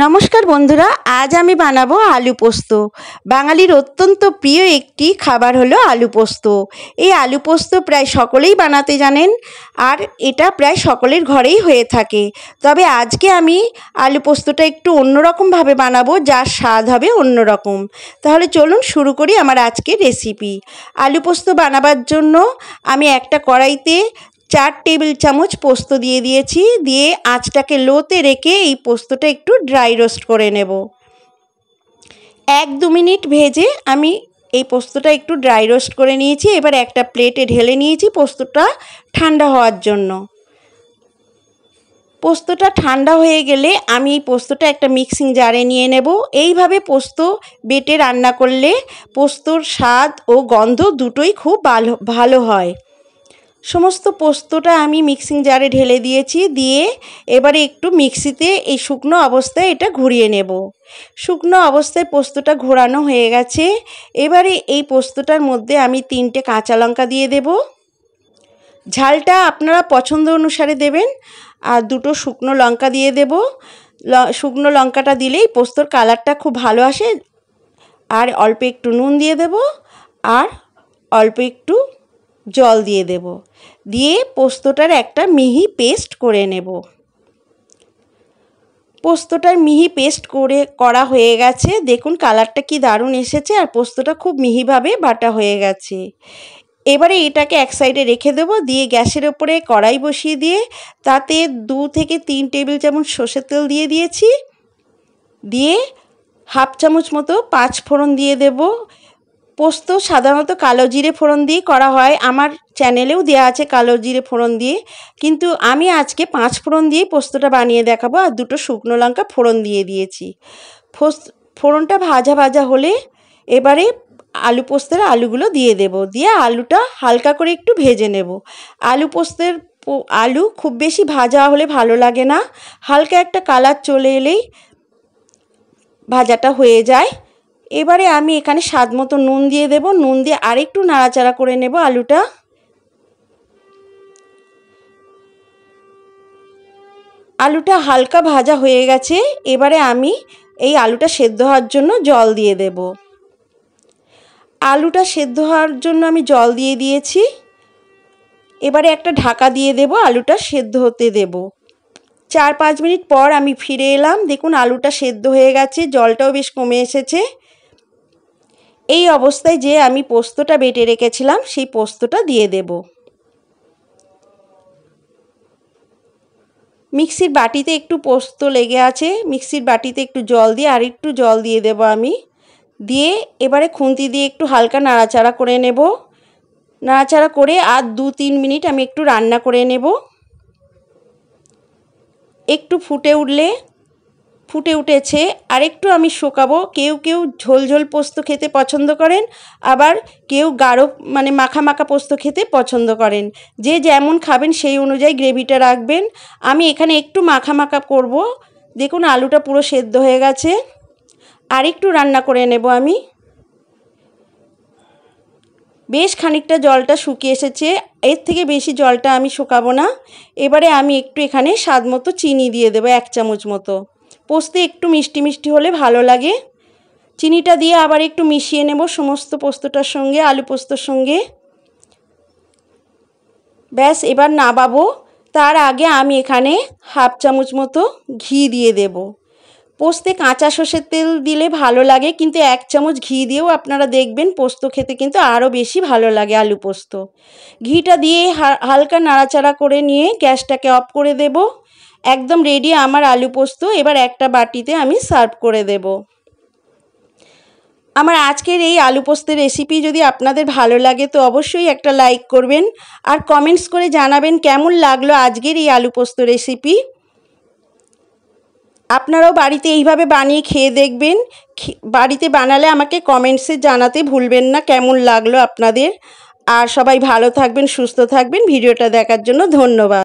नमस्कार बंधुरा आज आमी बानाबो आलू पोस्तो। बांगालिर अत्यंत प्रिय एकटी खाबार हलो आलू पोस्तो। এই आलू पोस्तो प्राय सकलेई बानाते जानेन और एटा प्राय सकलेर घरेई हये थाके। तबे आजके आमी आलू पोस्तोटा एकटु अन्यरकम भावे बानाबो, जार स्वाद हबे अन्यरकम। ताहले चलुन शुरू करी आमार आजकेर रेसिपि। आलू पोस्तो बानाबार जोन्नो आमी एकटा कड़ाईते 4 टेबिल चामच पोस्तो दिए दिएछि। दिए आँचटाके लोते रेखे এই পোস্তটা একটু ড্রাই রোস্ট করে নেব। 1-2 মিনিট ভেজে আমি এই পোস্তটা একটু ড্রাই রোস্ট করে নিয়েছি। এবার একটা প্লেটে ঢেলে নিয়েছি পোস্তটা ঠান্ডা হওয়ার জন্য। পোস্তটা ঠান্ডা হয়ে গেলে আমি এই পোস্তটা একটা মিক্সিং জারে নিয়ে নেব। এইভাবে পোস্ত বেটে রান্না করলে পোস্তর স্বাদ ও গন্ধ দুটোই খুব ভালো হয়। সমস্ত পোস্তটা আমি মিক্সিং জারে ঢেলে দিয়েছি। দিয়ে এবারে একটু মিক্সিতে এই শুকনো অবস্থায় এটা ঘুরিয়ে নেব। শুকনো অবস্থায় পোস্তটা ঘোরানো হয়ে গেছে। এবারে এই পোস্তটার মধ্যে আমি 3টে কাঁচা লঙ্কা দিয়ে দেব। ঝালটা আপনারা পছন্দ অনুসারে দেবেন। আর 2টো শুকনো লঙ্কা দিয়ে দেব। শুকনো লঙ্কাটা দিলেই পোস্তর কালারটা খুব ভালো আসে। আর অল্প একটু নুন দিয়ে দেব আর অল্প একটু জল দিয়ে দেব। দিয়ে পোস্তটার একটা মিহি পেস্ট করে নেব। পোস্তটার মিহি পেস্ট করা হয়ে গেছে। দেখুন কালারটা কি দারুণ এসেছে আর পোস্তটা খুব মিহিভাবে বাটা হয়ে গেছে। এবারে এটাকে এক সাইডে রেখে দেব। দিয়ে গ্যাসের উপরে কড়াই বসিয়ে দিয়ে তাতে 2 থেকে 3 টেবিল চামচ সরষের তেল দিয়ে দিয়েছি। দিয়ে হাফ চামচ মতো 5 ফোড়ন দিয়ে দেব। পোস্ত সাধারণত কালো জিরে ফোড়ন দিয়ে করা হয়। আমার চ্যানেলেও দেওয়া আছে কালো জিরে ফোড়ন দিয়ে, কিন্তু আমি আজকে 5 ফোড়ন দিয়ে পোস্তটা বানিয়ে দেখাবো। আর 2টো শুকনো লঙ্কা ফোড়ন দিয়ে দিয়েছি। ফোড়নটা ভাজা ভাজা হলে এবারে আলু পোস্তের আলুগুলো দিয়ে দেব। দিয়ে আলুটা হালকা করে একটু ভেজে নেব। আলু পোস্তের আলু খুব বেশি ভাজা হলে ভালো লাগে না, হালকা একটা কালার চলে এলেই ভাজাটা হয়ে যায়। এবারে আমি এখানে স্বাদ মতো নুন দিয়ে দেব। নুন দিয়ে আরেকটু নাড়াচাড়া করে নেব আলুটা। আলুটা হালকা ভাজা হয়ে গেছে। এবারে আমি এই আলুটা সেদ্ধ হওয়ার জন্য জল দিয়ে দেব। আলুটা সেদ্ধ হওয়ার জন্য আমি জল দিয়ে দিয়েছি। এবারে একটা ঢাকা দিয়ে দেব, আলুটা সেদ্ধ হতে দেব। 4-5 মিনিট পর আমি ফিরে এলাম। দেখুন আলুটা সেদ্ধ হয়ে গেছে, জলটাও বেশ কমে এসেছে। এই অবস্থায় যে আমি পোস্তটা বেটে রেখেছিলাম সেই পোস্তটা দিয়ে দেব। মিক্সির বাটিতে একটু পোস্ত লেগে আছে, মিক্সির বাটিতে একটু জল দিয়ে আর একটু জল দিয়ে দেব আমি। দিয়ে এবারে খুন্তি দিয়ে একটু হালকা নাড়াচাড়া করে নেব। নাড়াচাড়া করে আর 2-3 মিনিট আমি একটু রান্না করে নেব। একটু ফুটে উঠেছে, আর একটু আমি শুকাবো। কেউ কেউ ঝোল ঝোল পোস্ত খেতে পছন্দ করেন, আবার কেউ গাঢ় মানে মাখা মাখা পোস্ত খেতে পছন্দ করেন। যে যেমন খাবেন সেই অনুযায়ী গ্রেভিটা রাখবেন। আমি এখানে একটু মাখা মাখা করব। দেখুন আলুটা পুরো সেদ্ধ হয়ে গেছে। আর একটু রান্না করে নেব আমি। বেশ খানিকটা জলটা শুকিয়ে এসেছে, এর থেকে বেশি জলটা আমি শুকাবো না। এবারে আমি একটু এখানে স্বাদ মতো চিনি দিয়ে দেবো, 1 চামচ মতো। পোস্তে একটু মিষ্টি মিষ্টি হলে ভালো লাগে। চিনিটা দিয়ে আবার একটু মিশিয়ে নেব সমস্ত পোস্তটার সঙ্গে, আলু পোস্তর সঙ্গে। ব্যাস এবার নামাবো। তার আগে আমি এখানে হাফ চামচ মতো ঘি দিয়ে দেব। পোস্তে কাঁচা সরষের তেল দিলে ভালো লাগে, কিন্তু 1 চামচ ঘি দিয়েও আপনারা দেখবেন পোস্ত খেতে কিন্তু আরও বেশি ভালো লাগে আলু পোস্ত। ঘিটা দিয়ে হালকা নাড়াচাড়া করে নিয়ে গ্যাসটাকে অফ করে দেব। একদম রেডি আমার আলু পোস্ত। এবার একটা বাটিতে আমি সার্ভ করে দেব। আমার আজকের এই আলু পোস্তের রেসিপি যদি আপনাদের ভালো লাগে তো অবশ্যই একটা লাইক করবেন আর কমেন্টস করে জানাবেন কেমন লাগলো আজকের এই আলু পোস্ত রেসিপি। আপনারাও বাড়িতে এইভাবে বানিয়ে খেয়ে দেখবেন। বাড়িতে বানালে আমাকে কমেন্টসে জানাতে ভুলবেন না কেমন লাগলো আপনাদের। আর সবাই ভালো থাকবেন, সুস্থ থাকবেন। ভিডিওটা দেখার জন্য ধন্যবাদ।